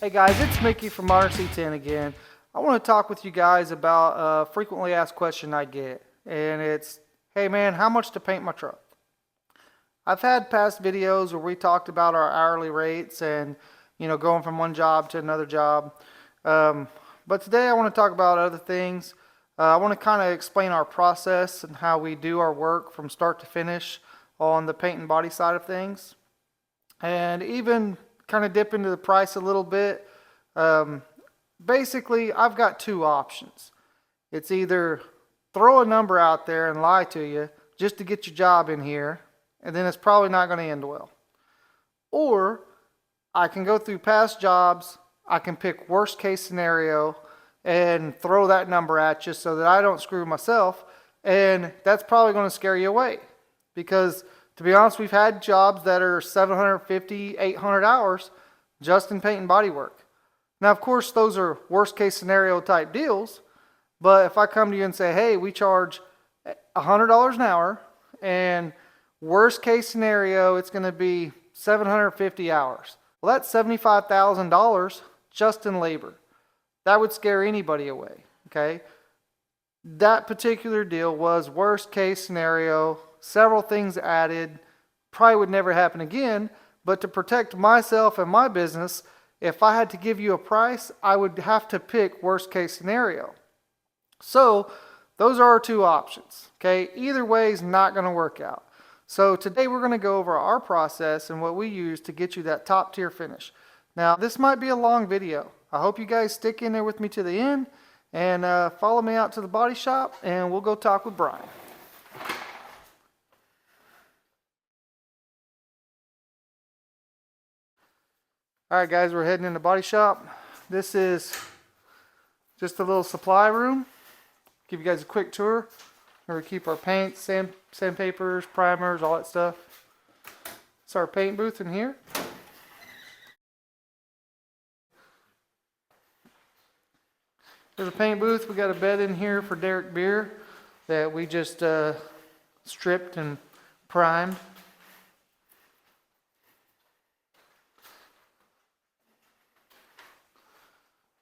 Hey guys, it's Mickey from Modern C10 again. I want to talk with you guys about a frequently asked question I get, and it's, hey man, how much to paint my truck? I've had past videos where we talked about our hourly rates and, going from one job to another job. But today I want to talk about other things. I want to kind of explain our process and how we do our work from start to finish on the paint and body side of things. And even kind of dip into the price a little bit. Basically, I've got two options. It's either throw a number out there and lie to you just to get your job in here, and then it's probably not going to end well. Or I can go through past jobs, I can pick worst case scenario and throw that number at you so that I don't screw myself, and that's probably going to scare you away. Because to be honest, we've had jobs that are 750, 800 hours just in paint and body work. Now, of course, those are worst case scenario type deals, but if I come to you and say, hey, we charge $100 an hour, and worst case scenario, it's going to be 750 hours. Well, that's $75,000 just in labor. That would scare anybody away, okay? That particular deal was worst case scenario, several things added, probably would never happen again, but to protect myself and my business, if I had to give you a price, I would have to pick worst case scenario. So those are our two options, okay? Either way is not going to work out. So today we're going to go over our process and what we use to get you that top tier finish. Now this might be a long video. I hope you guys stick in there with me to the end and follow me out to the body shop and we'll go talk with Brian. Alright guys, we're heading in the body shop. This is just a little supply room. Give you guys a quick tour where we keep our paints, sandpapers, primers, all that stuff. It's our paint booth in here. There's a paint booth. We got a bed in here for Derek Beer that we just stripped and primed.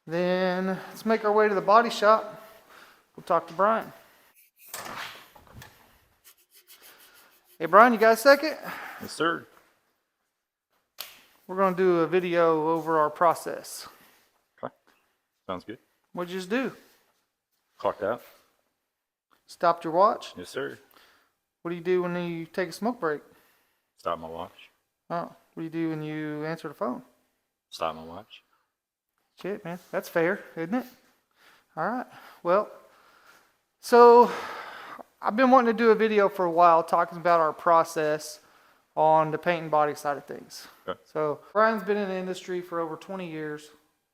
Then let's make our way to the body shop. We'll talk to Brian. Hey Brian, you got a second? Yes, sir. We're going to do a video over our process. Okay. Sounds good. What'd you just do? Clocked out. Stopped your watch? Yes, sir. What do you do when you take a smoke break? Stop my watch. Oh, what do you do when you answer the phone? Stop my watch. Shit, man. That's fair, isn't it? All right. Well, so I've been wanting to do a video for a while talking about our process on the paint and body side of things. Okay. So Brian's been in the industry for over 20 years.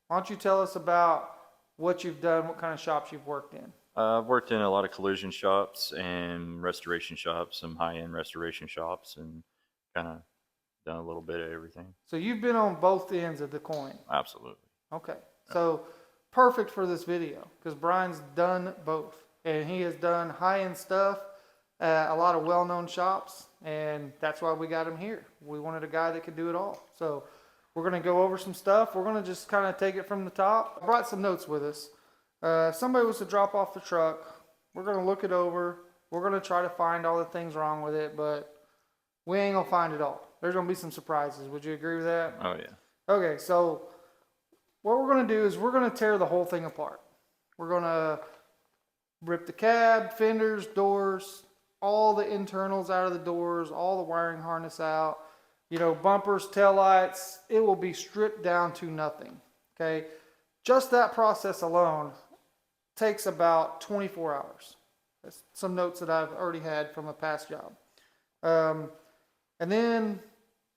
Why don't you tell us about what you've done, what kind of shops you've worked in? I've worked in a lot of collision shops and restoration shops, some high-end restoration shops, and kind of done a little bit of everything. So you've been on both ends of the coin. Absolutely. Okay. So perfect for this video because Brian's done both. And he has done high-end stuff at a lot of well-known shops, and that's why we got him here. We wanted a guy that could do it all. So we're going to go over some stuff. We're going to just kind of take it from the top. I brought some notes with us. If somebody was to drop off the truck, we're going to look it over. We're going to try to find all the things wrong with it, but we ain't going to find it all. There's going to be some surprises. Would you agree with that? Oh, yeah. Okay, so what we're going to do is we're going to tear the whole thing apart. We're going to rip the cab, fenders, doors, all the internals out of the doors, all the wiring harness out, bumpers, taillights. It will be stripped down to nothing, okay? Just that process alone takes about 24 hours. That's some notes that I've already had from a past job. And then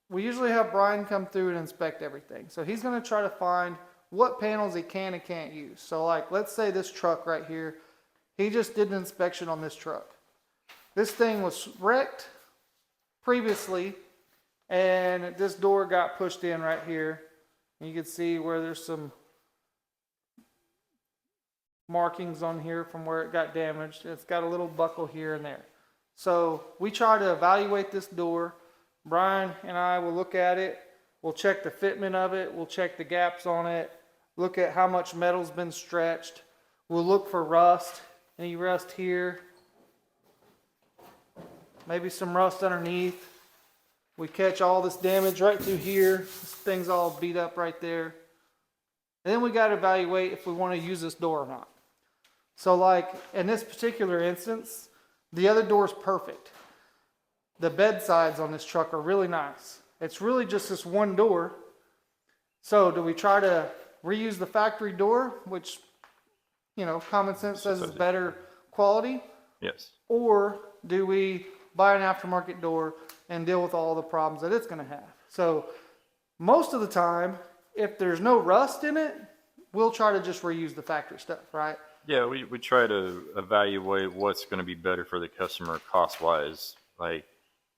we usually have Brian come through and inspect everything. So he's going to try to find what panels he can and can't use. So like, let's say this truck right here, he just did an inspection on this truck. This thing was wrecked previously, and this door got pushed in right here. And you can see where there's some markings on here from where it got damaged. It's got a little buckle here and there. So we try to evaluate this door. Brian and I will look at it. We'll check the fitment of it. We'll check the gaps on it. Look at how much metal's been stretched. We'll look for rust. Any rust here. Maybe some rust underneath. We catch all this damage right through here. This thing's all beat up right there. And then we got to evaluate if we want to use this door or not. So like in this particular instance, the other door's perfect. The bedsides on this truck are really nice. It's really just this one door. So do we try to reuse the factory door, which, you know, common sense says is better quality? Yes. Or do we buy an aftermarket door and deal with all the problems that it's going to have? So most of the time, if there's no rust in it, we'll try to just reuse the factory stuff, right? Yeah, we try to evaluate what's going to be better for the customer cost-wise. Like,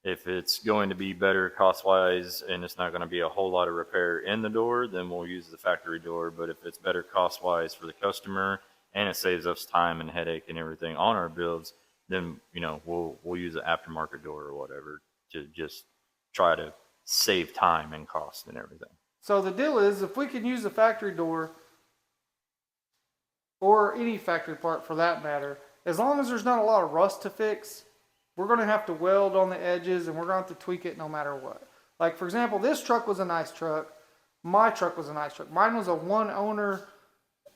if it's going to be better cost-wise and it's not going to be a whole lot of repair in the door, then we'll use the factory door. But if it's better cost-wise for the customer and it saves us time and headache and everything on our builds, then, you know, we'll use an aftermarket door or whatever to just try to save time and cost and everything. So the deal is, if we can use a factory door, or any factory part for that matter, as long as there's not a lot of rust to fix, we're going to have to weld on the edges and we're going to have to tweak it no matter what. Like, for example, this truck was a nice truck. My truck was a nice truck. Mine was a one owner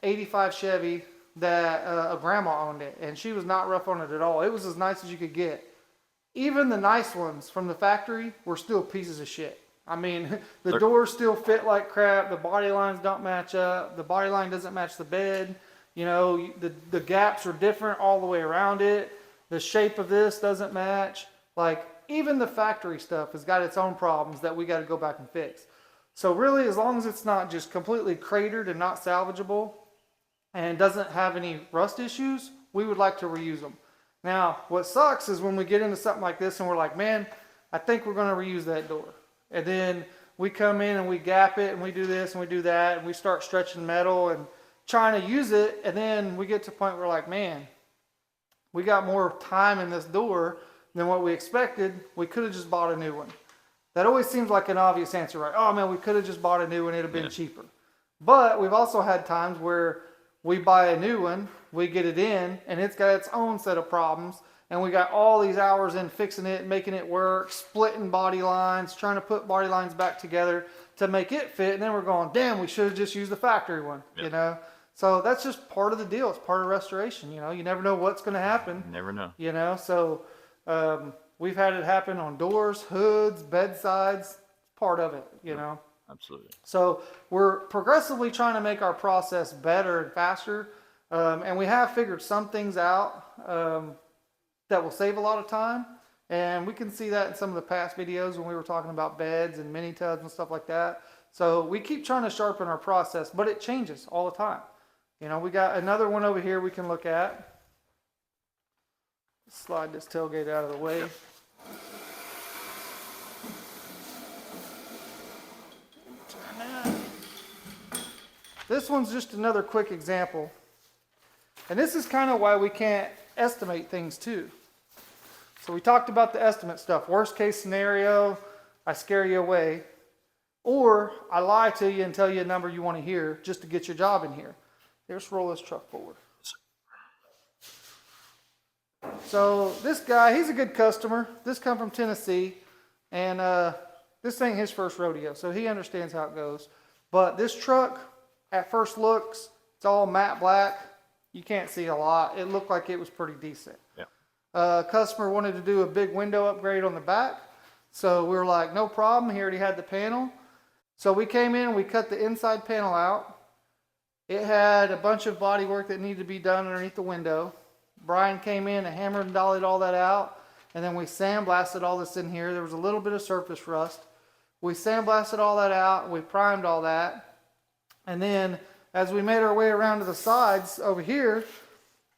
85 Chevy that a grandma owned it, and she was not rough on it at all. It was as nice as you could get. Even the nice ones from the factory were still pieces of shit. I mean, the doors still fit like crap. The body lines don't match up. The body line doesn't match the bed. You know, the gaps are different all the way around it. The shape of this doesn't match. Like, even the factory stuff has got its own problems that we got to go back and fix. So really, as long as it's not just completely cratered and not salvageable and doesn't have any rust issues, we would like to reuse them. Now, what sucks is when we get into something like this and we're like, man, I think we're going to reuse that door. And then we come in and we gap it and we do this and we do that and we start stretching metal and trying to use it, and then we get to a point where we're like, man, we got more time in this door than what we expected. We could have just bought a new one. That always seems like an obvious answer, right? Oh man, we could have just bought a new one, it'd have been cheaper. But we've also had times where we buy a new one, we get it in, and it's got its own set of problems, and we got all these hours in fixing it, making it work, splitting body lines, trying to put body lines back together to make it fit, and then we're going, damn, we should have just used the factory one, you know? So that's just part of the deal. It's part of restoration. You know, you never know what's going to happen. You never know. You know, so we've had it happen on doors, hoods, bedsides. Part of it, you know. Absolutely. So we're progressively trying to make our process better and faster. And we have figured some things out that will save a lot of time. And we can see that in some of the past videos when we were talking about beds and mini tubs and stuff like that. So we keep trying to sharpen our process, but it changes all the time. You know, we got another one over here we can look at. Slide this tailgate out of the way. This one's just another quick example. And this is kind of why we can't estimate things too. So we talked about the estimate stuff. Worst case scenario, I scare you away. Or I lie to you and tell you a number you want to hear just to get your job in here. Let's roll this truck forward. So this guy, he's a good customer. This come from Tennessee. And this ain't his first rodeo, so he understands how it goes. But this truck, at first looks, it's all matte black. You can't see a lot. It looked like it was pretty decent. Yeah. Customer wanted to do a big window upgrade on the back. So we were like, no problem. He already had the panel. So we came in and we cut the inside panel out. It had a bunch of body work that needed to be done underneath the window. Brian came in and hammered and dollied all that out. And then we sandblasted all this in here. There was a little bit of surface rust. We sandblasted all that out. And we primed all that. And then as we made our way around to the sides over here,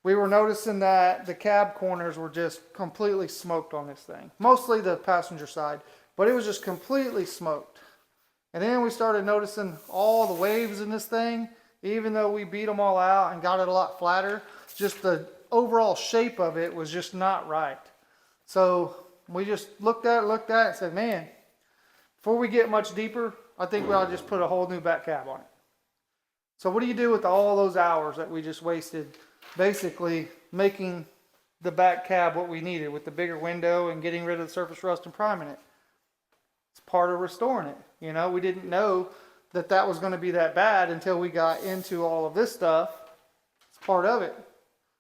we were noticing that the cab corners were just completely smoked on this thing. Mostly the passenger side, but it was just completely smoked. And then we started noticing all the waves in this thing. Even though we beat them all out and got it a lot flatter, just the overall shape of it was just not right. So we just looked at it and said, man, before we get much deeper, I think we ought to just put a whole new back cab on it. So what do you do with all those hours that we just wasted basically making the back cab what we needed with the bigger window and getting rid of the surface rust and priming it? It's part of restoring it. You know, we didn't know that that was going to be that bad until we got into all of this stuff. It's part of it.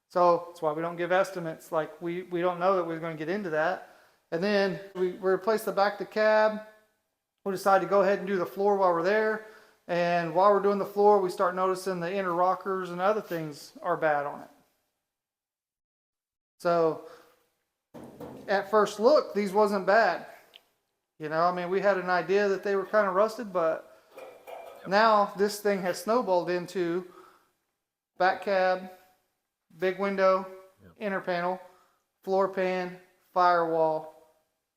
So that's why we don't give estimates. Like we don't know that we're going to get into that. And then we replace the back of the cab. We decide to go ahead and do the floor while we're there. And while we're doing the floor, we start noticing the inner rockers and other things are bad on it. So at first look, these wasn't bad. You know, I mean, we had an idea that they were kind of rusted, but now this thing has snowballed into back cab, big window, inner panel, floor pan, firewall,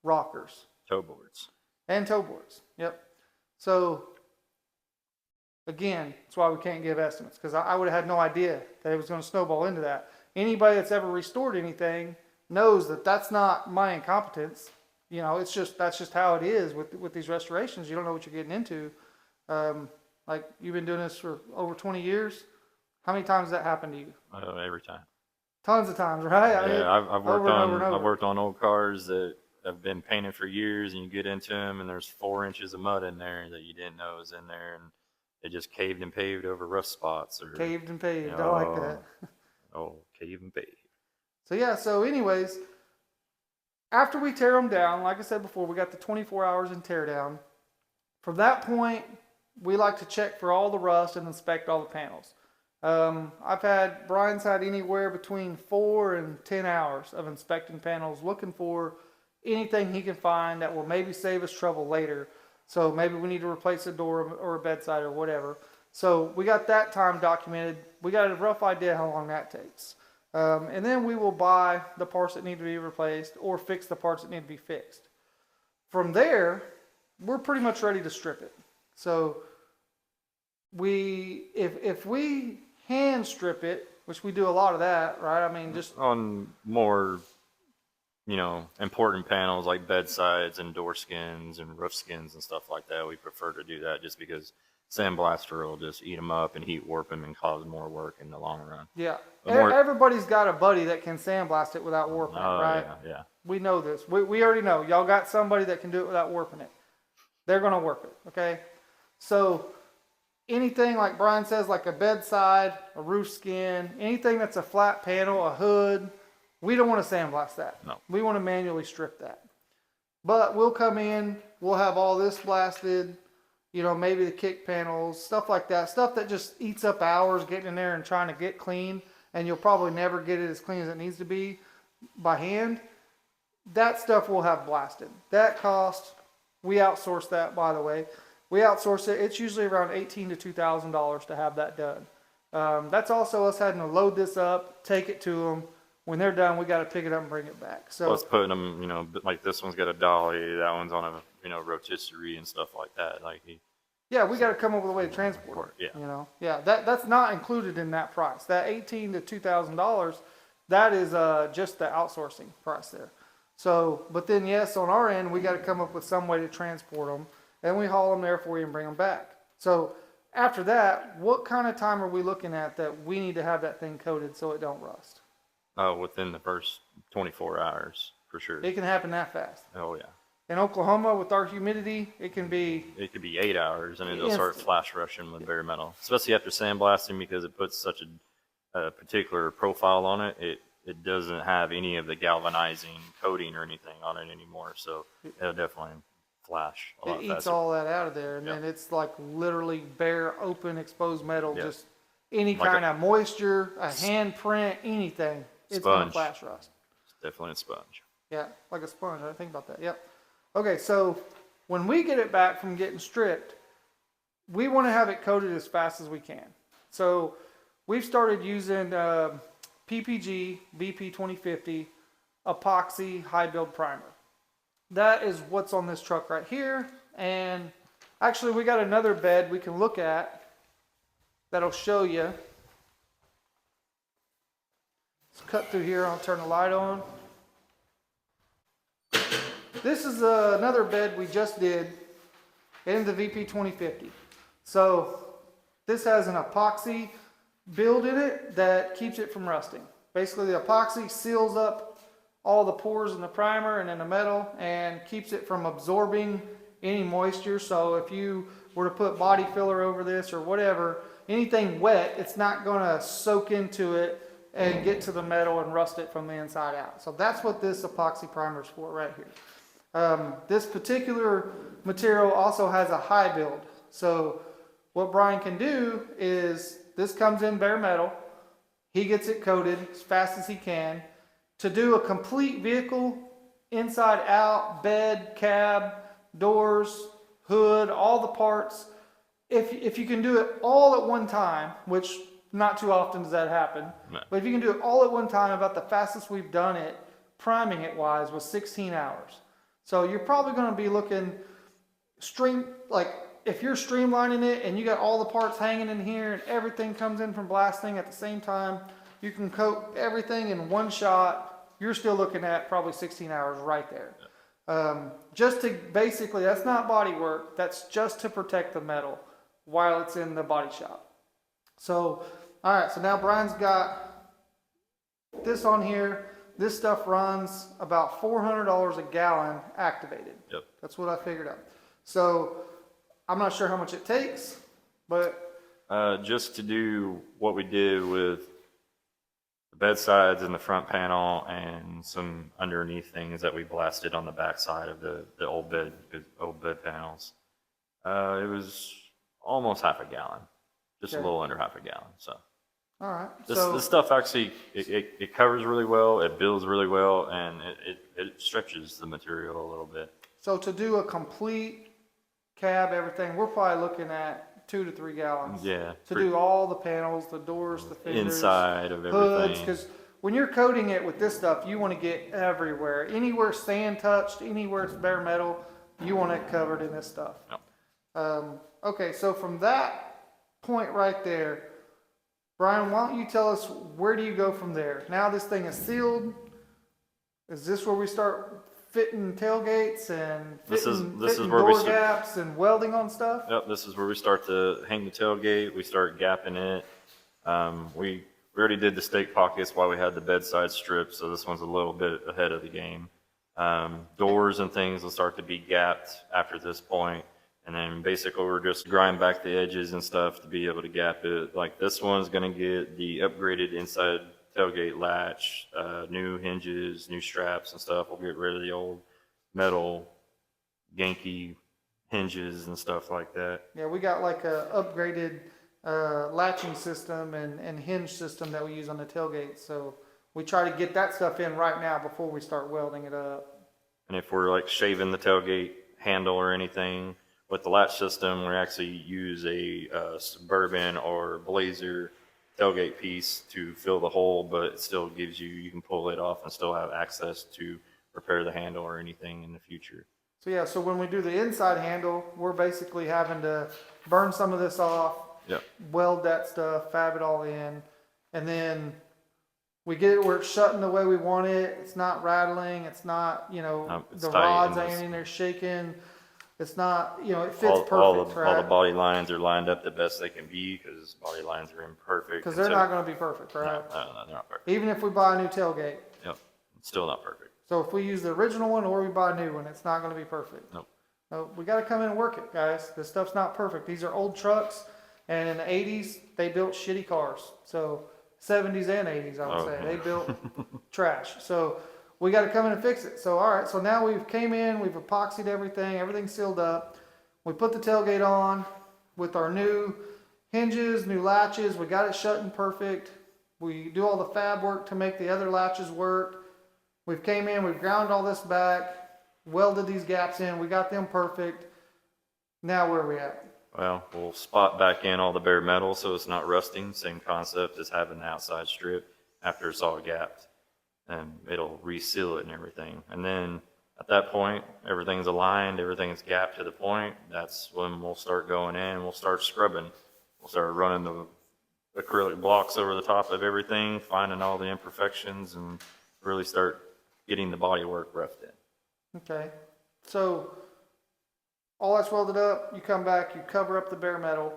rockers. Toe boards. And toe boards. Yep. So again, that's why we can't give estimates, because I would have had no idea that it was going to snowball into that. Anybody that's ever restored anything knows that that's not my incompetence. You know, it's just, that's just how it is with these restorations. You don't know what you're getting into. Like you've been doing this for over 20 years. How many times has that happened to you? Every time. Tons of times, right? I mean, I've worked on old cars that have been painted for years, and you get into them, and there's 4 inches of mud in there that you didn't know was in there, and it just caved and paved over rough spots. Or caved and paved. You know, I like that. Oh, cave and paved. So yeah. So anyways, after we tear them down, like I said before, we got the 24 hours in tear down. From that point, we like to check for all the rust and inspect all the panels. Brian's had anywhere between 4 and 10 hours of inspecting panels, looking for anything he can find that will maybe save us trouble later. So maybe we need to replace a door or a bedside or whatever. So we got that time documented. We got a rough idea how long that takes. And then we will buy the parts that need to be replaced or fix the parts that need to be fixed. From there, we're pretty much ready to strip it. So if we hand strip it, which we do a lot of that, right? I mean, just on more, important panels like bedsides and door skins and roof skins and stuff like that, we prefer to do that just because sandblaster will just eat them up and heat warp them and cause more work in the long run. Yeah. Everybody's got a buddy that can sandblast it without warping it, right? Yeah. We know this. We already know. Y'all got somebody that can do it without warping it. They're going to warp it, okay? So anything, like Brian says, like a bedside, a roof skin, anything that's a flat panel, a hood, we don't want to sandblast that. No. We want to manually strip that. But we'll come in, we'll have all this blasted, maybe the kick panels, stuff like that. Stuff that just eats up hours getting in there and trying to get clean, and you'll probably never get it as clean as it needs to be by hand. That stuff we'll have blasted. That cost, we outsource that, by the way. We outsource it. It's usually around $1,800 to $2,000 to have that done. That's also us having to load this up, take it to them. When they're done, we got to pick it up and bring it back. So plus putting them, like this one's got a dolly, that one's on a, rotisserie and stuff like that. Yeah, we got to come up with a way to transport it. Yeah. That's not included in that price. That $1,800 to $2,000, that is just the outsourcing price there. So, but then yes, on our end, we got to come up with some way to transport them, and we haul them there for you and bring them back. So after that, what kind of time are we looking at that we need to have that thing coated so it don't rust? Within the first 24 hours, for sure. It can happen that fast. Oh, yeah. In Oklahoma, with our humidity, it could be 8 hours, and it'll start flash rushing with bare metal, especially after sandblasting, because it puts such a particular profile on it. It doesn't have any of the galvanizing coating or anything on it anymore, so it'll definitely flash a lot faster. It eats all that out of there, and then it's like literally bare, open, exposed metal, just any like kind of moisture, a handprint, anything. It's going to flash rust. It's definitely a sponge. Yeah, like a sponge. I didn't think about that. Yep. Okay, so when we get it back from getting stripped, we want to have it coated as fast as we can. So we've started using PPG BP 2050 epoxy high build primer. That is what's on this truck right here. And actually, we got another bed we can look at that'll show you. Let's cut through here. I'll turn the light on. This is another bed we just did. and the VP 2050. So this has an epoxy build in it that keeps it from rusting. Basically, the epoxy seals up all the pores in the primer and in the metal and keeps it from absorbing any moisture. So if you were to put body filler over this or whatever, anything wet, it's not going to soak into it and get to the metal and rust it from the inside out. So that's what this epoxy primer is for right here. This particular material also has a high build. So what Brian can do is, this comes in bare metal. He gets it coated as fast as he can. To do a complete vehicle, inside out, bed, cab, doors, hood, all the parts, if you can do it all at one time, which not too often does that happen, No. but if you can do it all at one time, about the fastest we've done it, priming it wise, was 16 hours. So you're probably going to be looking if you're streamlining it and you got all the parts hanging in here and everything comes in from blasting at the same time, you can coat everything in one shot. You're still looking at probably 16 hours right there. Just to basically, that's not body work. That's just to protect the metal while it's in the body shop. So, all right. So now Brian's got this on here. This stuff runs about $400 a gallon activated. Yep. That's what I figured out. So I'm not sure how much it takes, but just to do what we did with the bed sides and the front panel and some underneath things that we blasted on the back side of the old bed panels, it was almost half a gallon, just a little under half a gallon. So all right. this stuff actually it covers really well, it builds really well, and it stretches the material a little bit. So to do a complete cab, everything, we're probably looking at 2 to 3 gallons. Yeah. To do all the panels, the doors, the fenders, Inside of hoods, everything. because when you're coating it with this stuff, you want to get everywhere. Anywhere sand touched, anywhere it's bare metal, you want it covered in this stuff. Yep. Okay, so from that point right there, Brian, why don't you tell us, where do you go from there? Now this thing is sealed. Is this where we start fitting tailgates and fitting door gaps and welding on stuff? Yep, this is where we start to hang the tailgate. We start gapping it. We already did the stake pockets while we had the bedside strips, so this one's a little bit ahead of the game. Doors and things will start to be gapped after this point, and then basically we're just grind back the edges and stuff to be able to gap it. Like this one's going to get the upgraded inside tailgate latch, new hinges, new straps and stuff. We'll get rid of the old metal Yankee hinges and stuff like that. Yeah, we got like a upgraded latching system and hinge system that we use on the tailgate. So we try to get that stuff in right now before we start welding it up. And if we're like shaving the tailgate handle or anything with the latch system, we actually use a Suburban or Blazer tailgate piece to fill the hole, but it still gives you can pull it off and still have access to repair the handle or anything in the future. So yeah, so when we do the inside handle, we're basically having to burn some of this off, Yep. weld that stuff, fab it all in, and then we get it where it's shutting the way we want it. It's not rattling. It's not, It's the tight rods and ain't in there shaking. It's not, it fits perfect, right? All the body lines are lined up the best they can be because body lines are imperfect. Because they're not going to be perfect, right? No, they're not perfect. Even if we buy a new tailgate. Yep, it's still not perfect. So if we use the original one or we buy a new one, it's not going to be perfect. Nope. So we got to come in and work it, guys. This stuff's not perfect. These are old trucks, and in the 80s, they built shitty cars. So 70s and 80s, I would say. They built trash. So we got to come in and fix it. So, all right, so now we've came in, we've epoxied everything, everything's sealed up. We put the tailgate on with our new hinges, new latches. We got it shut and perfect. We do all the fab work to make the other latches work. We've came in, we've ground all this back, welded these gaps in. We got them perfect. Now where are we at? Well, we'll spot back in all the bare metal so it's not rusting. Same concept as having the outside strip after it's all gapped. And it'll reseal it and everything. And then at that point, everything's aligned, everything's gapped to the point. That's when we'll start going in, we'll start scrubbing. We'll start running the acrylic blocks over the top of everything, finding all the imperfections, and really start getting the body work roughed in. Okay. So all that's welded up, you come back, you cover up the bare metal.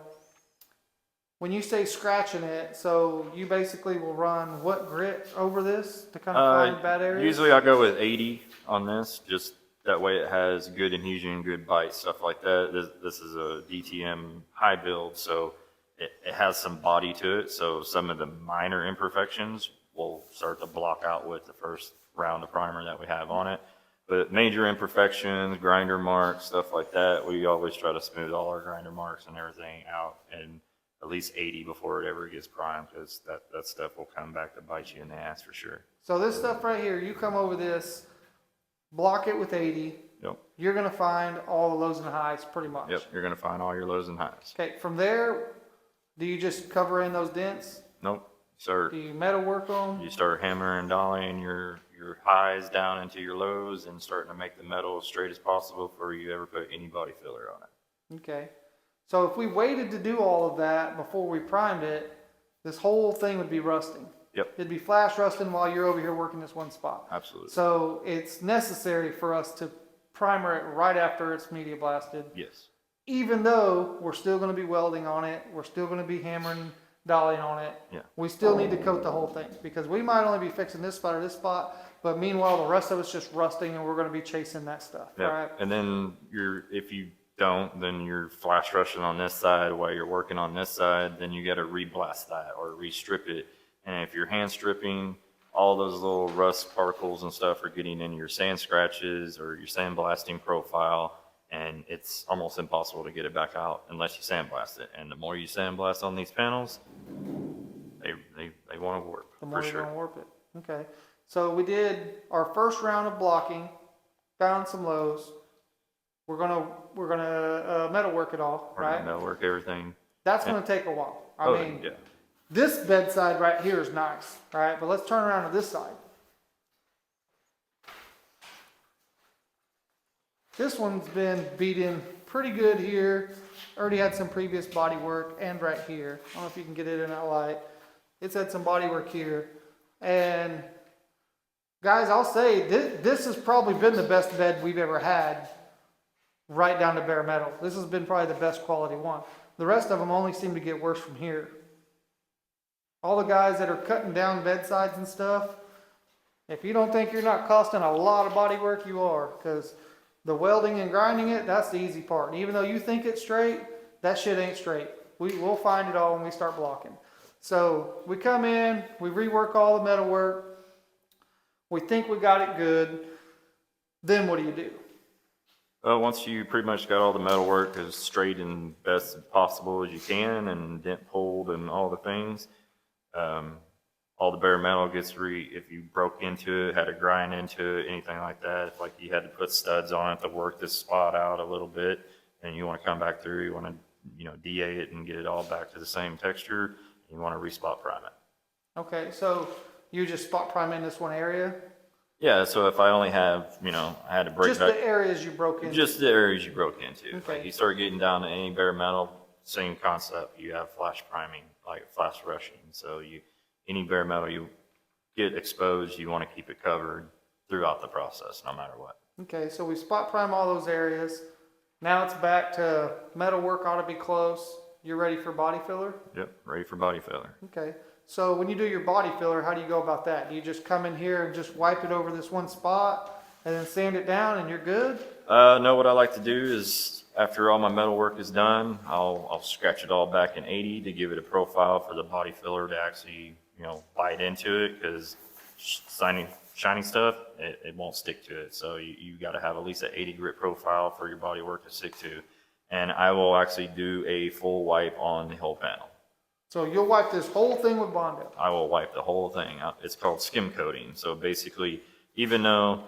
When you say scratching it, so you basically will run what grit over this to kind of find bad areas? Usually I go with 80 on this, just that way it has good adhesion, good bite, stuff like that. This is a DTM high build, so it has some body to it. So some of the minor imperfections will start to block out with the first round of primer that we have on it. But major imperfections, grinder marks, stuff like that, we always try to smooth all our grinder marks and everything out and at least 80 before it ever gets primed, because that stuff will come back to bite you in the ass for sure. So this stuff right here, you come over this, block it with 80. Yep. You're going to find all the lows and highs pretty much. Yep, you're going to find all your lows and highs. Okay, from there, do you just cover in those dents? Nope. Sir, Do you metal work them? you start hammering and dollying your highs down into your lows and starting to make the metal as straight as possible before you ever put any body filler on it. Okay. So if we waited to do all of that before we primed it, this whole thing would be rusting. Yep. It'd be flash rusting while you're over here working this one spot. Absolutely. So it's necessary for us to primer it right after it's media blasted. Yes. Even though we're still going to be welding on it, we're still going to be hammering, dollying on it. Yeah. We still need to coat the whole thing because we might only be fixing this spot or this spot, but meanwhile the rest of it's just rusting and we're going to be chasing that stuff. Yep. Right? And then if you don't, then you're flash rushing on this side while you're working on this side, then you got to re-blast that or re-strip it. And if you're hand stripping, all those little rust particles and stuff are getting into your sand scratches or your sandblasting profile, and it's almost impossible to get it back out unless you sandblast it. And the more you sandblast on these panels, they want to warp. The more for you're sure. going to warp it. Okay. So we did our first round of blocking, found some lows. We're gonna metal work it all, We're right? gonna metal work everything. That's gonna take a while. I mean, yeah. this bedside right here is nice, right? But let's turn around to this side. This one's been beat in pretty good here. Already had some previous body work and right here. I don't know if you can get it in that light. It's had some body work here. And guys, I'll say this has probably been the best bed we've ever had, right down to bare metal. This has been probably the best quality one. The rest of them only seem to get worse from here. All the guys that are cutting down bedsides and stuff, if you don't think you're not costing a lot of body work, you are, because the welding and grinding it, that's the easy part. And even though you think it's straight, that shit ain't straight. We'll find it all when we start blocking. So we come in, we rework all the metal work, we think we got it good, then what do? Well, once you pretty much got all the metal work as straight and best as possible as you can, and dent pulled and all the things, all the bare metal gets if you broke into it, had to grind into it, anything like that, if like you had to put studs on it to work this spot out a little bit, and you want to come back through, you want to, DA it and get it all back to the same texture, you want to re-spot prime it. Okay, so you just spot prime in this one area? Yeah, so if I only have, I had to break Just back. the areas you broke into? Just the areas you broke into. Okay. Like you start getting down to any bare metal, same concept. You have flash priming, like flash rushing. So any bare metal you get exposed, you want to keep it covered throughout the process, no matter what. Okay, so we spot prime all those areas. Now it's back to metal work ought to be close. You're ready for body filler? Yep, ready for body filler. Okay. So when you do your body filler, how do you go about that? Do you just come in here and just wipe it over this one spot and then sand it down and you're good? No, what I like to do is after all my metal work is done, I'll scratch it all back in 80 to give it a profile for the body filler to actually, bite into it, because shiny stuff, it won't stick to it. So you got to have at least an 80 grit profile for your body work to stick to. And I will actually do a full wipe on the whole panel. So you'll wipe this whole thing with Bondo? I will wipe the whole thing out. It's called skim coating. So basically, even though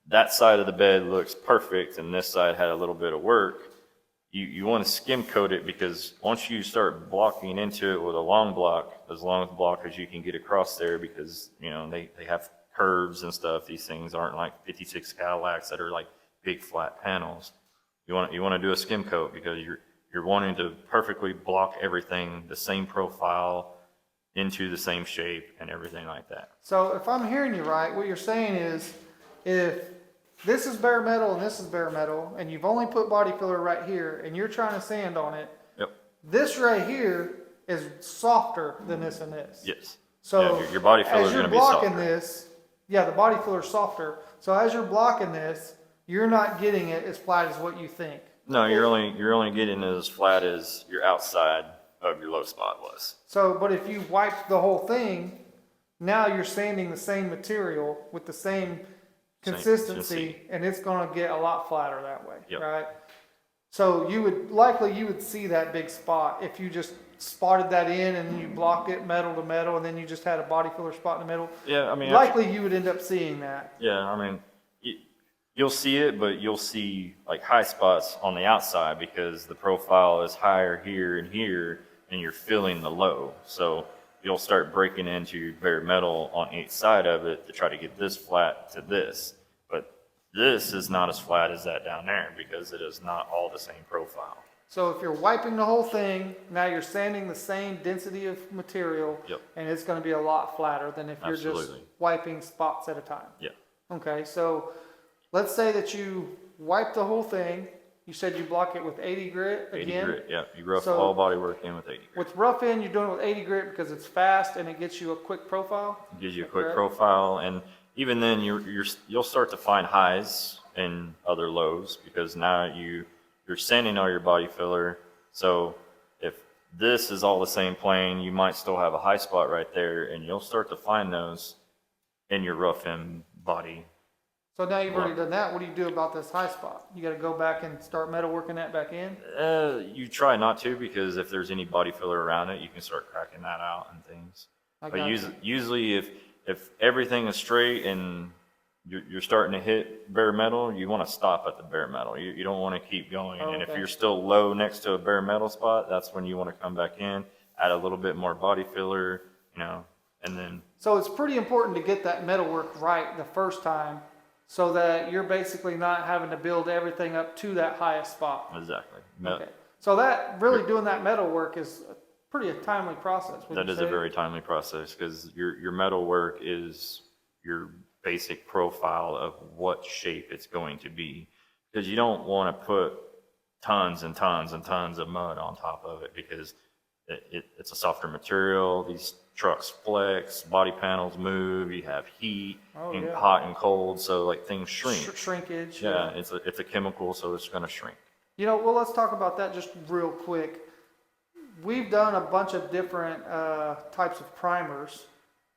that side of the bed looks perfect and this side had a little bit of work, you want to skim coat it, because once you start blocking into it with a long block, as long as block as you can get across there, because they have curves and stuff. These things aren't like 56 Cadillacs that are like big flat panels. You want to do a skim coat because you're wanting to perfectly block everything the same profile into the same shape and everything like that. So if I'm hearing you right, what you're saying is if this is bare metal and this is bare metal, and you've only put body filler right here, and you're trying to sand on it, Yep. this right here is softer than this and this. Yes. So Yeah, your body filler as is you're going to be blocking softer. this, yeah, the body filler is softer. So as you're blocking this, you're not getting it as flat as what you think. No, you're only getting it as flat as your outside of your low spot was. So, but if you wipe the whole thing, now you're sanding the same material with the same consistency, and it's going to get a lot flatter that way, Yep. right? So you would see that big spot if you just spotted that in and you blocked it metal to metal, and then you just had a body filler spot in the middle. Yeah, I mean, Likely you would end up seeing that. yeah, I mean, you'll see it, but you'll see like high spots on the outside because the profile is higher here and here, and you're filling the low. So you'll start breaking into your bare metal on each side of it to try to get this flat to this. But this is not as flat as that down there because it is not all the same profile. So if you're wiping the whole thing, now you're sanding the same density of material, Yep. and it's going to be a lot flatter than if you're just Absolutely. wiping spots at a time. Yeah. Okay, so let's say that you wipe the whole thing. You said you block it with 80 grit 80 again. grit, yeah. You rough So- all body work in with 80 grit. With rough in, you're doing it with 80 grit because it's fast and it gets you a quick profile. It gives you a quick Correct. profile, and even then you'll start to find highs and other lows because now you're sanding all your body filler. So if this is all the same plane, you might still have a high spot right there, and you'll start to find those in your rough end body. So now you've already done that. What do you do about this high spot? You got to go back and start metal working that back in. You try not to, because if there's any body filler around it, you can start cracking that out and things. I But got you. usually if everything is straight and you're starting to hit bare metal, you want to stop at the bare metal. You don't want to keep going. Oh, And if okay. you're still low next to a bare metal spot, that's when you want to come back in, add a little bit more body filler, and then So it's pretty important to get that metal work right the first time, so that you're basically not having to build everything up to that highest spot. exactly. Okay. So that really doing that metal work is a timely process. That is a very timely process because your metal work is your basic profile of what shape it's going to be. Because you don't want to put tons and tons and tons of mud on top of it because it's a softer material. These trucks flex, body panels move, you have heat, and yeah. hot and cold, so like things shrink. Shrinkage. Yeah, it's a chemical, so it's going to shrink. Well, let's talk about that just real quick. We've done a bunch of different types of primers,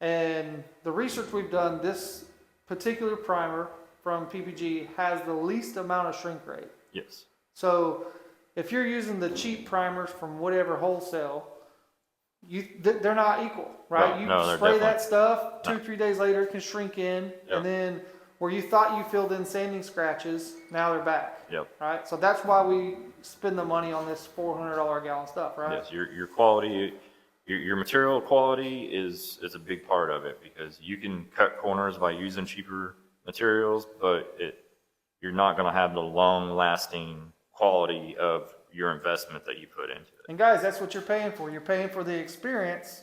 and the research we've done, this particular primer from PPG has the least amount of shrink rate. Yes. So if you're using the cheap primers from whatever wholesale, they're not equal, right? No, You they're spray definitely that stuff, not. 2-3 days later it can shrink in, Yep. and then where you thought you filled in sanding scratches, now they're back. Yep. Right? So that's why we spend the money on this $400 a gallon stuff, right? Yes, your quality, your material quality is a big part of it because you can cut corners by using cheaper materials, but you're not going to have the long-lasting quality of your investment that you put into it. And guys, that's what you're paying for. You're paying for the experience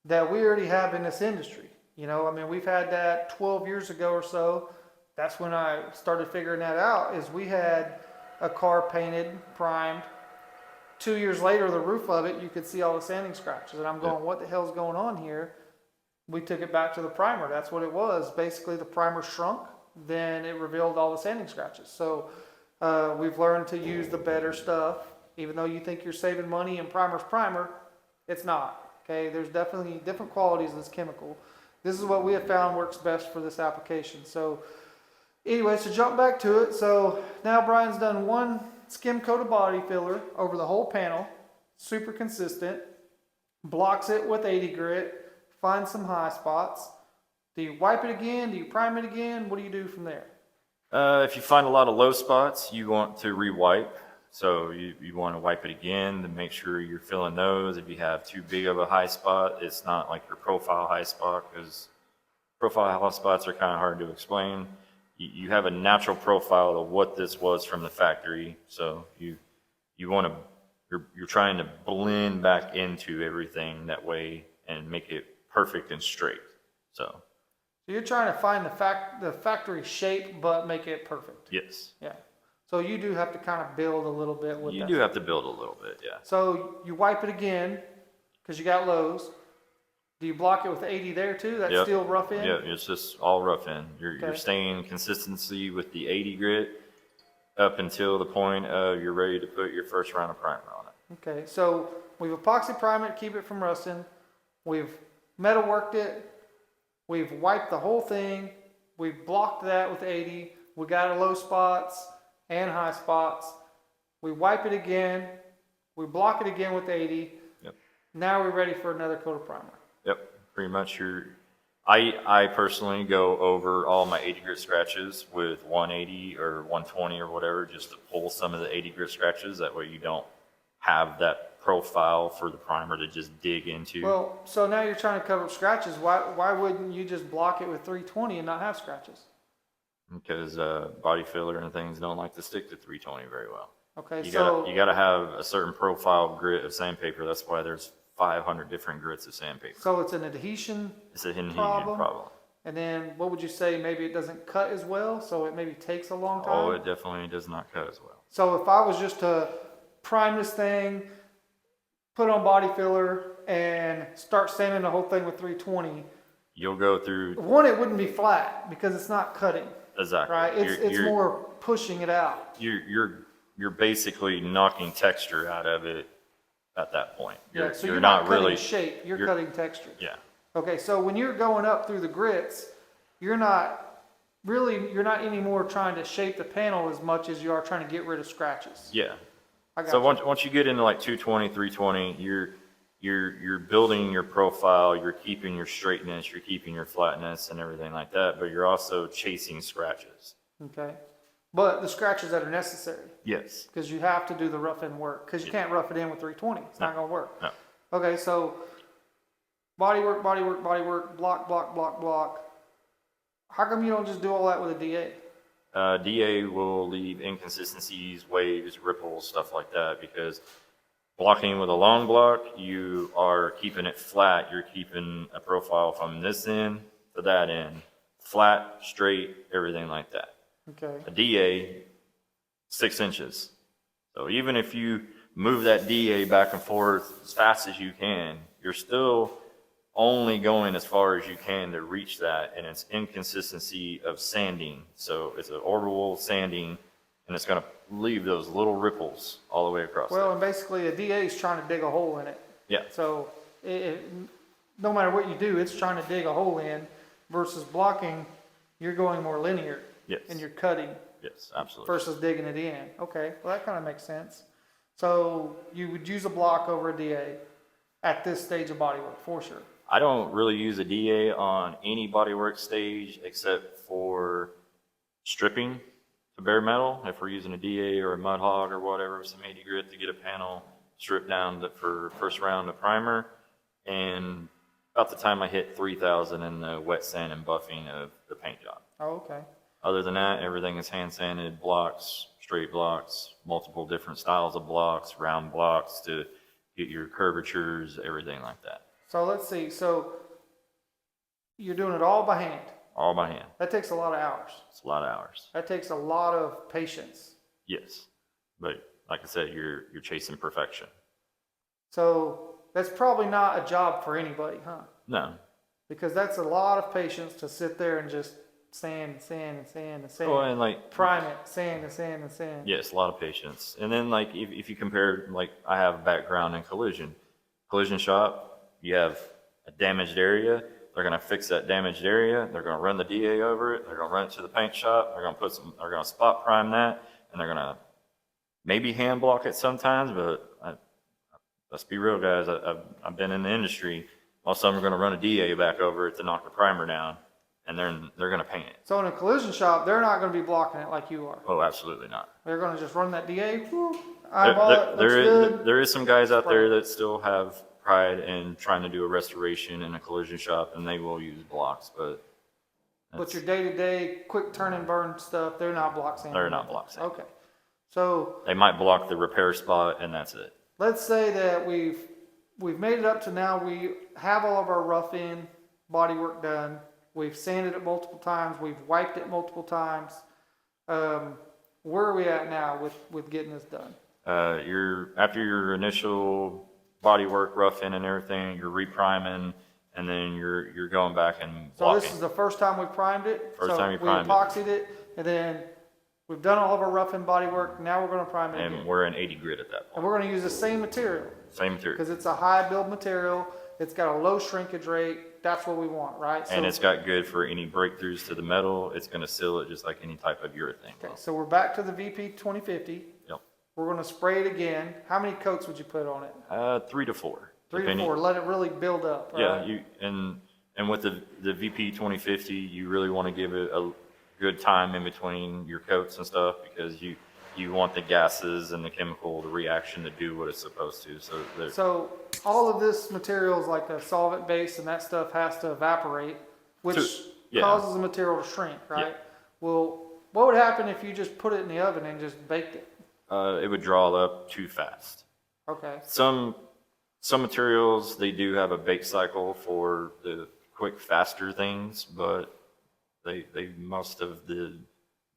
that we already have in this industry. We've had that 12 years ago or so. That's when I started figuring that out, is we had a car painted, primed. 2 years later, the roof of it, you could see all the sanding scratches. And I'm going, what the hell's going on here? We took it back to the primer. That's what it was. Basically, the primer shrunk, then it revealed all the sanding scratches. So we've learned to use the better stuff. Even though you think you're saving money in primer's primer, it's not. Okay, there's definitely different qualities of this chemical. This is what we have found works best for this application. So anyway, to jump back to it. So now Brian's done one skim coat of body filler over the whole panel, super consistent, blocks it with 80 grit, finds some high spots. Do you wipe it again? Do you prime it again? What do you do from there? If you find a lot of low spots, you want to re-wipe. So you want to wipe it again to make sure you're filling those. If you have too big of a high spot, it's not like your profile high spot, because profile high spots are kind of hard to explain. You have a natural profile of what this was from the factory. So you want to, you're trying to blend back into everything that way and make it perfect and straight. So So you're trying to find the factory shape, but make it perfect. Yes. Yeah. So you do have to kind of build a little bit with You that. do have to build a little bit, yeah. So you wipe it again, because you got lows. Do you block it with 80 there too? That's Yep. still rough in? Yeah, it's just all rough in. You're Okay. staying consistency with the 80 grit up until the point of you're ready to put your first round of primer on it. Okay, so we've epoxy primed it, keep it from rusting. We've metal worked it. We've wiped the whole thing. We've blocked that with 80. We got low spots and high spots. We wipe it again. We block it again with 80. Yep. Now we're ready for another coat of primer. Yep, pretty much I personally go over all my 80 grit scratches with 180 or 120 or whatever, just to pull some of the 80 grit scratches. That way you don't have that profile for the primer to just dig into. Well, so now you're trying to cover up scratches. Why wouldn't you just block it with 320 and not have scratches? Because body filler and things don't like to stick to 320 very well. Okay, You so gotta have a certain profile grit of sandpaper. That's why there's 500 different grits of sandpaper. so it's an adhesion, It's a adhesion problem? problem. and then what would you say? Maybe it doesn't cut as well, so it maybe takes a long time. Oh, it definitely does not cut as well. So if I was just to prime this thing, put on body filler, and start sanding the whole thing with 320, You'll go through one, it wouldn't be flat because it's not cutting, exactly. right? It's You're- more pushing it out. You're basically knocking texture out of it at that point. Yeah, so You're not not cutting really shape, you're cutting texture. yeah. Okay, so when you're going up through the grits, you're not anymore trying to shape the panel as much as you are trying to get rid of scratches. Yeah. I got So you. once you get into like 220, 320, you're building your profile, you're keeping your straightness, you're keeping your flatness and everything like that, but you're also chasing scratches. Okay, but the scratches that are necessary, Yes. because you have to do the rough in work, because you can't rough it in with 320. It's not going to work. No. Okay, so body work, body work, body work, block, block, block, block. How come you don't just do all that with a DA? DA will leave inconsistencies, waves, ripples, stuff like that, because blocking with a long block, you are keeping it flat. You're keeping a profile from this end to that end, flat, straight, everything like that. Okay. A DA, 6 inches. So even if you move that DA back and forth as fast as you can, you're still only going as far as you can to reach that, and it's inconsistency of sanding. So it's an orbital sanding, and it's going to leave those little ripples all the way across. Well, and basically a DA is trying to dig a hole in it. Yeah. So no matter what you do, it's trying to dig a hole in, versus blocking, you're going more linear. Yes. And you're cutting Yes, absolutely. versus digging it in. Okay, well that kind of makes sense. So you would use a block over a DA at this stage of bodywork for sure. I don't really use a DA on any bodywork stage except for stripping to bare metal. If we're using a DA or a mud hog or whatever, some 80 grit to get a panel stripped down for first round of primer. And about the time I hit 3,000 in the wet sand and buffing of the paint job. Oh, okay. Other than that, everything is hand sanded, blocks, straight blocks, multiple different styles of blocks, round blocks to get your curvatures, everything like that. So let's see. So you're doing it all by hand. All by hand. That takes a lot of hours. It's a lot of hours. That takes a lot of patience. Yes. But like I said, you're chasing perfection. So that's probably not a job for anybody, huh? No. Because that's a lot of patience to sit there and just sand and sand and sand and sand. Oh, and like Prime it, sand and sand and sand. yes, a lot of patience. And then like if you compare, like I have a background in collision shop, you have a damaged area. They're going to fix that damaged area. They're going to run the DA over it. They're going to run it to the paint shop. They're going to they're going to spot prime that, and they're going to maybe hand block it sometimes. But let's be real, guys. I've been in the industry. Most of them are going to run a DA back over it to knock the primer down, and they're going to paint it. So in a collision shop, they're not going to be blocking it like you are. Oh, absolutely not. They're going to just run that DA, whoop, eyeball it, looks good. There is some guys out there that still have pride in trying to do a restoration in a collision shop, and they will use blocks, but your day-to-day quick turn and burn stuff, they're not block sanding. they're not block sanding. Okay. So They might block the repair spot, and that's it. let's say that we've made it up to now. We have all of our rough in body work done. We've sanded it multiple times. We've wiped it multiple times. Where are we at now with getting this done? After your initial body work, roughing and everything, you're repriming, and then you're going back and So blocking. this is the first time we primed it. First time you we primed it. epoxied it, and then we've done all of our rough and body work. Now we're going to prime it And again. we're in 80 grit at that And point. we're going to use the same material Same material. because it's a high build material. It's got a low shrinkage rate. That's what we want, right? And it's got good for any breakthroughs to the metal. It's going to seal it just like any type of urethane. Okay, so we're back to the VP 2050. Yep. We're going to spray it again. How many coats would you put on it? 3 to 4. 3 to depending- 4. Let it really build up, right? Yeah, and with the VP 2050, you really want to give it a good time in between your coats and stuff because you want the gases and the chemical, the reaction to do what it's supposed to. So all of this material is like a solvent base, and that stuff has to evaporate, which Yeah. causes the material to shrink, right? Yeah. Well, what would happen if you just put it in the oven and just baked it? it would draw up too fast. Okay. Some materials, they do have a bake cycle for the quick, faster things, but most of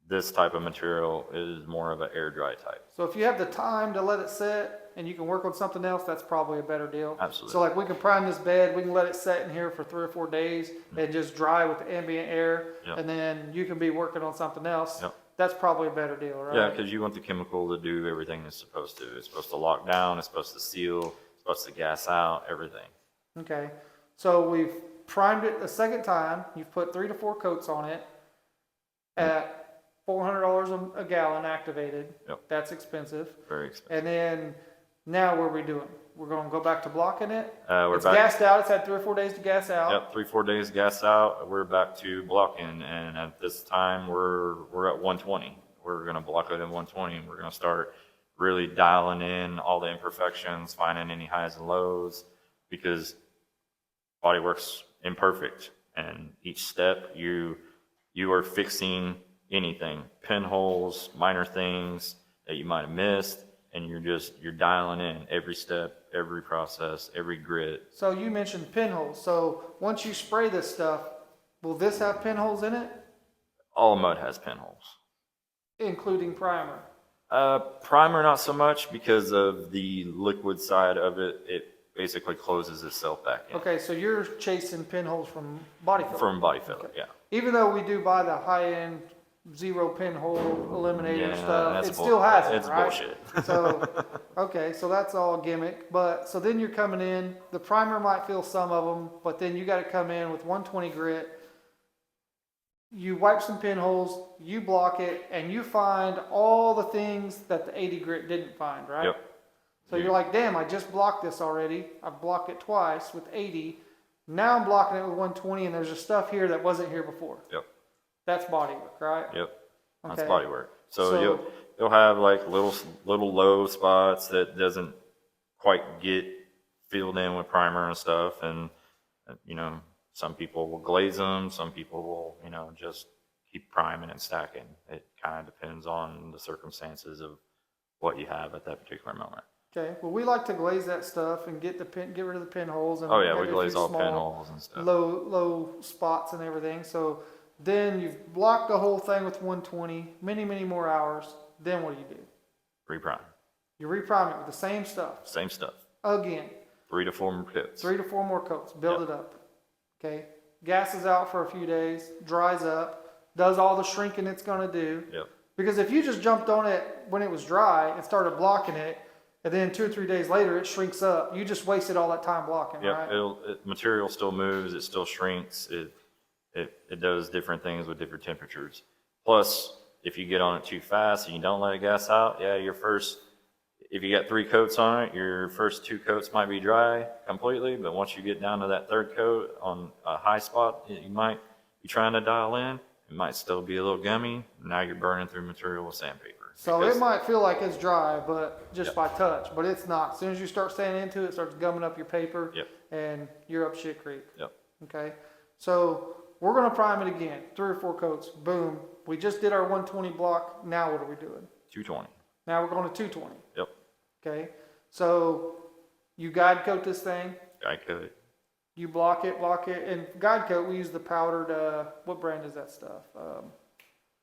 this type of material is more of an air dry type. So if you have the time to let it set and you can work on something else, that's probably a better deal. Absolutely. So like we can prime this bed, we can let it set in here for 3 or 4 days and just dry with the ambient air, Yep. and then you can be working on something else. Yep. That's probably a better deal, right? Yeah, because you want the chemical to do everything it's supposed to. It's supposed to lock down, it's supposed to seal, it's supposed to gas out, everything. Okay, so we've primed it a second time. You've put 3 to 4 coats on it at $400 a gallon activated. Yep. That's expensive. Very expensive. And then now what are we doing? We're going to go back to blocking it. We're It's back. gassed out. It's had 3 or 4 days to gas out. Yep, 3-4 days gas out. We're back to blocking, and at this time we're at 120. We're gonna block it at 120. We're gonna start really dialing in all the imperfections, finding any highs and lows, because bodywork's imperfect, and each step you are fixing anything, pinholes, minor things that you might have missed, and you're dialing in every step, every process, every grit. So you mentioned pinholes. So once you spray this stuff, will this have pinholes in it, All mud has pinholes. including primer? Primer not so much because of the liquid side of it. It basically closes itself back in. Okay, so you're chasing pinholes from body filler. From body filler, yeah. Even though we do buy the high-end 0 pinhole eliminator Yeah, stuff, that's it still has it, it's right? bullshit. So, okay, so that's all gimmick. But so then you're coming in. The primer might fill some of them, but then you got to come in with 120 grit. You wipe some pinholes, you block it, and you find all the things that the 80 grit didn't find, right? Yep. So you're like, damn, I just blocked this already. I've blocked it twice with 80. Now I'm blocking it with 120, and there's just stuff here that wasn't here before. Yep. That's body work, right? Yep. That's Okay. body work. So, So- you'll have like little low spots that doesn't quite get filled in with primer and stuff, and some people will glaze them, some people will just keep priming and stacking. It kind of depends on the circumstances of what you have at that particular moment. Okay. Well, we like to glaze that stuff and get rid of the pinholes and Oh yeah, we maybe a glaze few all small, pinholes and stuff. low spots and everything. So then you've blocked the whole thing with 120, many more hours. Then what do? Reprime. You reprime it with the same stuff Same stuff. again. 3 to 4 more coats. 3 to 4 more coats. Build Yep. it up. Okay. Gases out for a few days, dries up, does all the shrinking it's going to do. Yep. Because if you just jumped on it when it was dry and started blocking it, and then 2 or 3 days later it shrinks up, you just wasted all that time blocking, Yep. right? Material still moves. It still shrinks. It does different things with different temperatures. Plus, if you get on it too fast and you don't let it gas out, yeah, if you got 3 coats on it, your first 2 coats might be dry completely, but once you get down to that 3rd coat on a high spot, you might be trying to dial in. It might still be a little gummy. Now you're burning through material with sandpaper. So Because- it might feel like it's dry, but just Yep. by touch, but it's not. As soon as you start sanding into it, it starts gumming up your paper, Yep. and you're up shit creek. Yep. Okay, so we're gonna prime it again, 3 or 4 coats. Boom. We just did our 120 block. Now what are we doing? 220. Now we're going to 220. Yep. Okay, so you guide coat this thing. I could. You block it, and guide coat, we use the powdered, what brand is that stuff?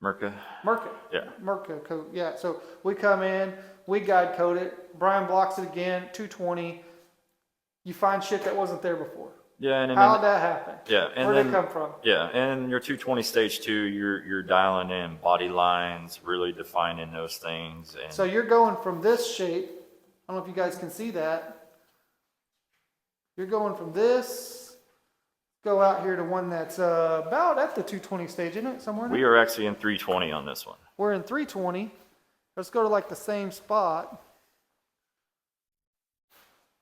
Merca. Merca. Yeah. Merca coat, yeah. So we come in, we guide coat it, Brian blocks it again, 220. You find shit that wasn't there before. Yeah, and How'd that happen? yeah, and Where'd then it come from? yeah, and your 220 stage 2, you're dialing in body lines, really defining those things, and So you're going from this shape. I don't know if you guys can see that. You're going from this, go out here to one that's about at the 220 stage, isn't it? Somewhere in we there? are actually in 320 on this one. We're in 320. Let's go to like the same spot.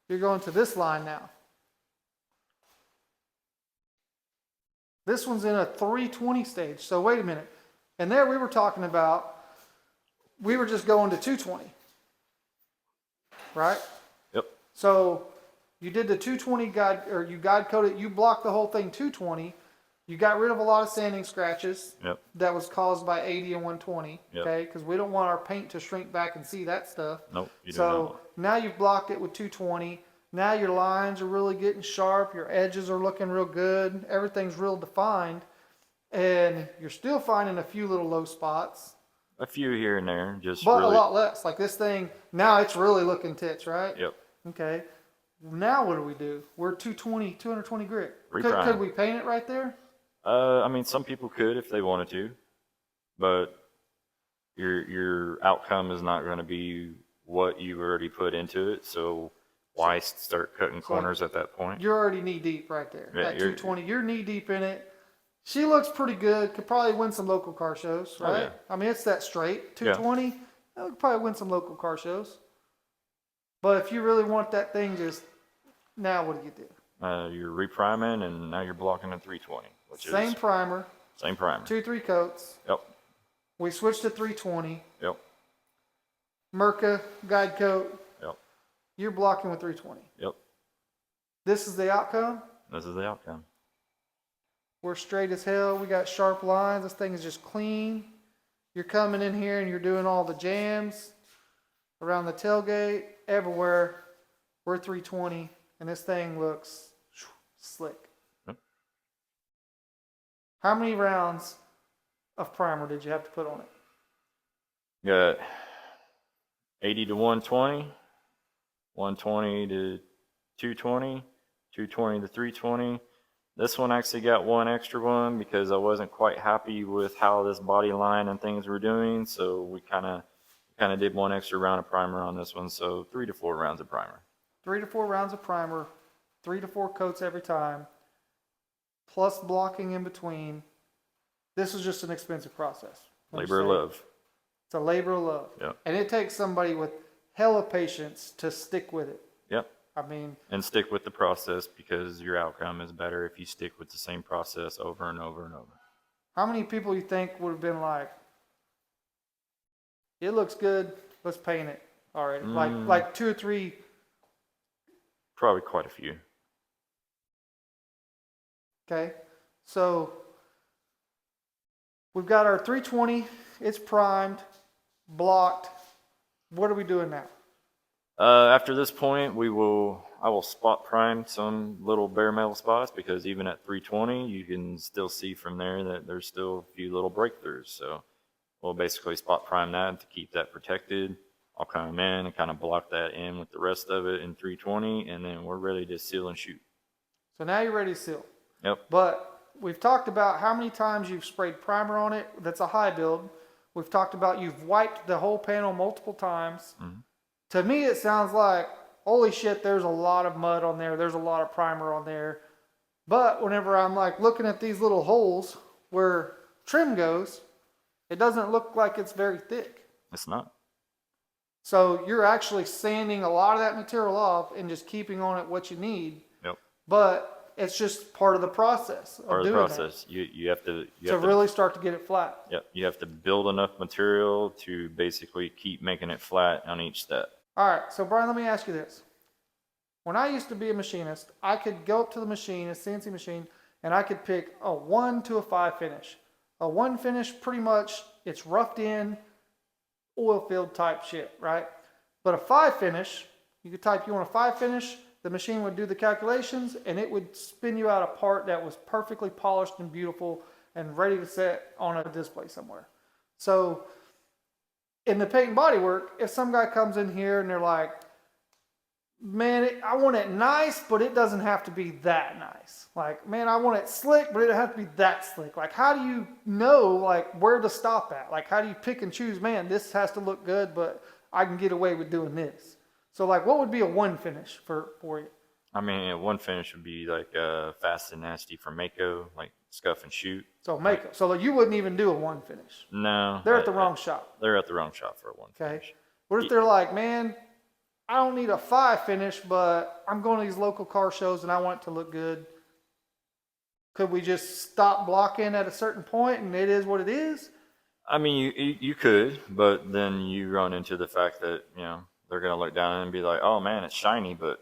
You're going to this line now. This one's in a 320 stage. So wait a minute. And there we were talking about, we were just going to 220. Right? Yep. So you did the 220 guide, or you guide coated, you blocked the whole thing 220. You got rid of a lot of sanding scratches. Yep. That was caused by 80 and 120. Yep. Okay? Because we don't want our paint to shrink back and see that stuff. Nope. You do So not. now you've blocked it with 220. Now your lines are really getting sharp. Your edges are looking real good. Everything's real defined. And you're still finding a few little low spots. A few here and there, just But really. a lot less. Like this thing, now it's really looking tits, right? Yep. Okay. Now what do? We're 220 grit. Reprime. Could we paint it right there? I mean, some people could if they wanted to, but your outcome is not going to be what you've already put into it. So why start cutting corners at that point? You're already knee deep right there. Yeah, At you're- 220, you're knee deep in it. She looks pretty good. Could probably win some local car shows, right? Oh, yeah. I mean, it's that straight. 220, could probably win some local car shows. But if you really want that thing, just now what do? You're repriming, and now you're blocking at 320, which Same is primer, same primer. 2-3 coats. Yep. We switched to 320. Yep. Merca guide coat. Yep. You're blocking with 320. Yep. This is the outcome. This is the outcome. We're straight as hell. We got sharp lines. This thing is just clean. You're coming in here and you're doing all the jams around the tailgate, everywhere. We're 320, and this thing looks slick. Yep. How many rounds of primer did you have to put on it? Got 80 to 120, 120 to 220, 220 to 320. This one actually got one extra one because I wasn't quite happy with how this body line and things were doing. So we kind of did one extra round of primer on this one. So 3 to 4 rounds of primer. 3 to 4 rounds of primer, 3 to 4 coats every time, plus blocking in between. This is just an expensive process. Labor of love. It's a labor of love. Yep. And it takes somebody with hella patience to stick with it. Yep. I mean, And stick with the process because your outcome is better if you stick with the same process over and over and over. how many people you think would have been like, it looks good, let's paint it already? Like 2 or 3. Probably quite a few. Okay. So we've got our 320, it's primed, blocked. What are we doing now? After this point, I will spot prime some little bare metal spots because even at 320, you can still see from there that there's still a few little breakthroughs. So we'll basically spot prime that to keep that protected. I'll come in and kind of block that in with the rest of it in 320, and then we're ready to seal and shoot. So now you're ready to seal. Yep. But we've talked about how many times you've sprayed primer on it. That's a high build. We've talked about you've wiped the whole panel multiple times. Mhm. To me, it sounds like, holy shit, there's a lot of mud on there. There's a lot of primer on there. But whenever I'm like looking at these little holes where trim goes, it doesn't look like it's very thick. It's not. So you're actually sanding a lot of that material off and just keeping on it what you need. Yep. But it's just part of the process of Part of the doing process. You have to really start to get it flat. Yep. You have to build enough material to basically keep making it flat on each step. All right, so Brian, let me ask you this. When I used to be a machinist, I could go up to the machine, a CNC machine, and I could pick a 1 to a 5 finish. A 1 finish, pretty much, it's roughed in, oil field type shit, right? But a 5 finish, you could type you want a 5 finish, the machine would do the calculations, and it would spin you out a part that was perfectly polished and beautiful and ready to set on a display somewhere. So in the paint and body work, if some guy comes in here and they're like, man, I want it nice, but it doesn't have to be that nice. Like, man, I want it slick, but it doesn't have to be that slick. Like, how do you know, like, where to stop at? Like, how do you pick and choose, man, this has to look good, but I can get away with doing this? So, like, what would be a one finish for you? I mean, one finish would be like Fast and Nasty from Mako, like Scuff and Shoot. So, make it. So, you wouldn't even do a one finish. No. They're at the wrong shop. They're at the wrong shop for a one Okay. finish. What if they're like, man, I don't need a 5 finish, but I'm going to these local car shows and I want it to look good. Could we just stop blocking at a certain point and it is what it is? I mean, you could, but then you run into the fact that, you know, they're going to look down and be like, oh man, it's shiny, but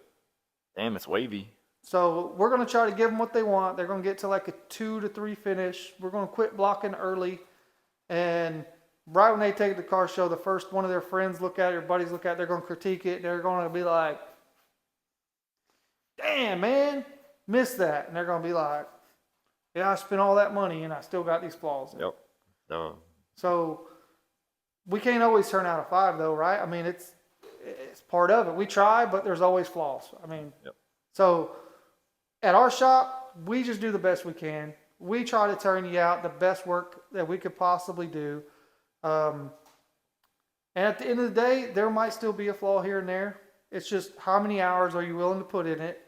damn, it's wavy. So we're going to try to give them what they want. They're going to get to like a 2 to 3 finish. We're going to quit blocking early. And right when they take it to the car show, the first one of their friends look at it, their buddies look at it, they're going to critique it. They're going to be like, damn, man, missed that. And they're going to be like, yeah, I spent all that money and I still got these flaws. Yep. So we can't always turn out a 5 though, right? I mean, it's part of it. We try, but there's always flaws. I mean, yep. So at our shop, we just do the best we can. We try to turn you out the best work that we could possibly do. And at the end of the day, there might still be a flaw here and there. It's just how many hours are you willing to put in it?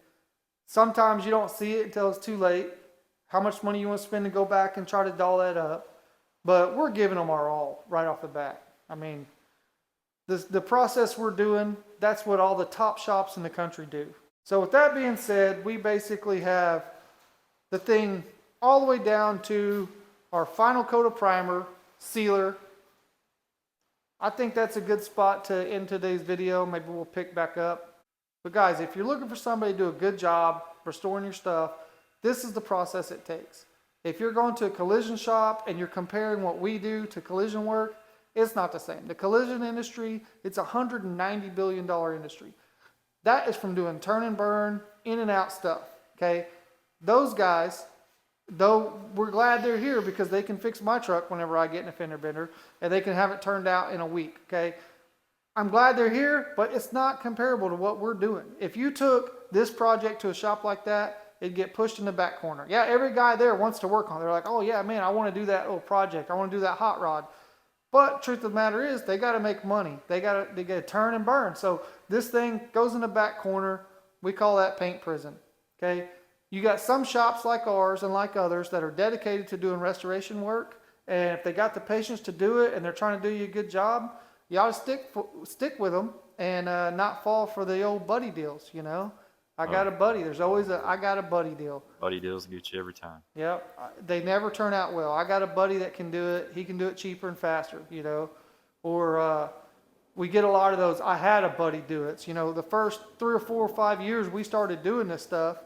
Sometimes you don't see it until it's too late. How much money you want to spend to go back and try to doll that up. But we're giving them our all right off the bat. I mean, the process we're doing, that's what all the top shops in the country do. So with that being said, we basically have the thing all the way down to our final coat of primer, sealer. I think that's a good spot to end today's video. Maybe we'll pick back up. But guys, if you're looking for somebody to do a good job restoring your stuff, this is the process it takes. If you're going to a collision shop and you're comparing what we do to collision work, it's not the same. The collision industry, it's a $190 billion industry. That is from doing turn and burn, in and out stuff, okay? Those guys, though we're glad they're here because they can fix my truck whenever I get in a fender bender and they can have it turned out in a week, okay? I'm glad they're here, but it's not comparable to what we're doing. If you took this project to a shop like that, it'd get pushed in the back corner. Yeah, every guy there wants to work on it. They're like, oh yeah, man, I want to do that little project. I want to do that hot rod. But truth of the matter is, they got to make money. They got to turn and burn. So this thing goes in the back corner. We call that paint prison. Okay. You got some shops like ours and like others that are dedicated to doing restoration work. And if they got the patience to do it and they're trying to do you a good job, you ought to stick with them and not fall for the old buddy deals, you know. I got a buddy. There's always a I got a buddy deal. Buddy deals get you every time. Yep. They never turn out well. I got a buddy that can do it. He can do it cheaper and faster, you know. Or we get a lot of those, I had a buddy do it. You know, the first 3 or 4 or 5 years we started doing this stuff,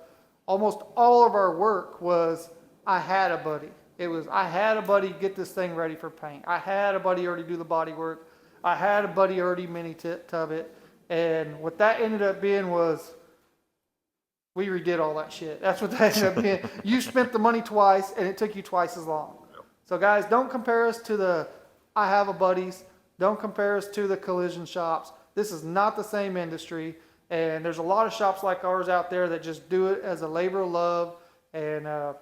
almost all of our work was I had a buddy. It was I had a buddy get this thing ready for paint. I had a buddy already do the body work. I had a buddy already mini tub it. And what that ended up being was we redid all that shit. That's what that ended up being. You spent the money twice and it took you twice as long. Yep. So guys, don't compare us to the I have a buddies. Don't compare us to the collision shops. This is not the same industry. And there's a lot of shops like ours out there that just do it as a labor of love. And man,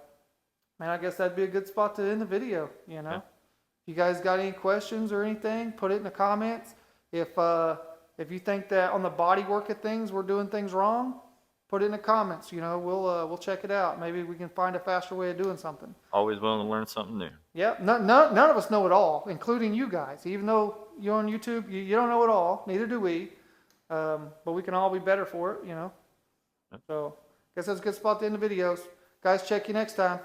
I guess that'd be a good spot to end the video, you know. Yeah. If you guys got any questions or anything, put it in the comments. If you think that on the body work of things we're doing things wrong, put it in the comments. You know, we'll check it out. Maybe we can find a faster way of doing something. Always willing to learn something new. Yep. None of us know it all, including you guys. Even though you're on YouTube, you don't know it all. Neither do we. But we can all be better for it, you know. Yep. So, I guess that's a good spot to end the videos. Guys, check you next time.